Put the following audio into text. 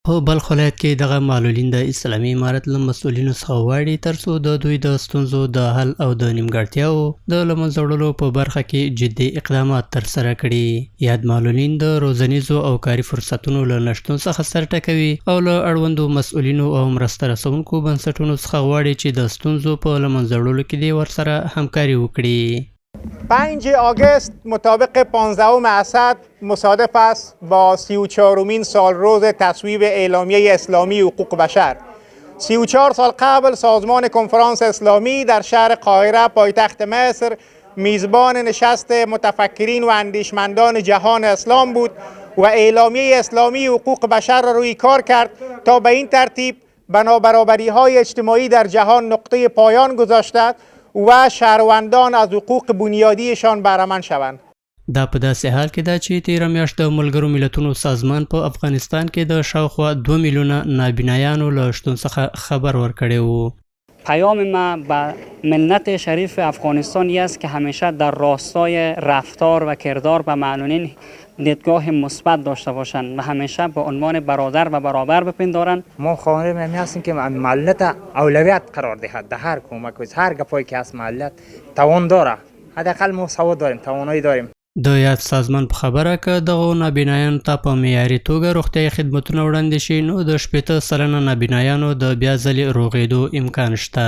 په بلخ ولایت کې دغه معلولین د اسلامي امارت له مسؤلینو څخه غواړي ترڅو د دوی د ستونزو د حل او د نیمګړتیاوو د له منځه وړلو په برخه کې جدي اقدامات ترسره کړي. یاد معلولین د روزنیزو او کاري فرصتونو له نشتون څخه سر ټکوي او له اړوندو مسؤلینو او مرسته رسونکو بنسټونو څخه غواړي چې د ستونزو په له منځه وړلو کې دې ورسره همکاري وکړي. 5 آگوست مطابق 15 اسد مصادف است با 34مین سالروز تصویب اعلامیه اسلامی حقوق بشر. 34 سال قبل سازمان کنفرانس اسلامی در شهر قاهره پایتخت مصر میزبان نشست متفکرین و اندیشمندان جهان اسلام بود و اعلامیه اسلامی حقوق بشر را روی کار کرد تا به این ترتیب بنابرابری‌های اجتماعی در جهان نقطه پایان گذاشته و شهروندان از حقوق بنیادیشان بهره‌مند شوند. دا په داسې حال کې ده چې تیره میاشت د ملګرو ملتونو سازمان په افغانستان کې د شاوخوا 2 میلیونه نابینایانو له شتون څخه خبر ورکړی و. پیام ما به ملت شریف افغانستان است که همیشه در راستای رفتار و کردار به معلولین دیدگاه مثبت داشته باشند و همیشه به عنوان برادر و برابر بپندارند. ما خواهر من هستیم که ملت اولویت قرار دهد در هر کمک و هر گپایی که هست ملت توان داره. حداقل ما سواد داریم، توانایی داریم. د یاد سازمان په خبره که دغو نابینایانو ته په معیاري توګه روغتیایي خدمتونه وړاندې شي نو د 80% نابینایانو د بیا ځلې روغېدو امکان شته.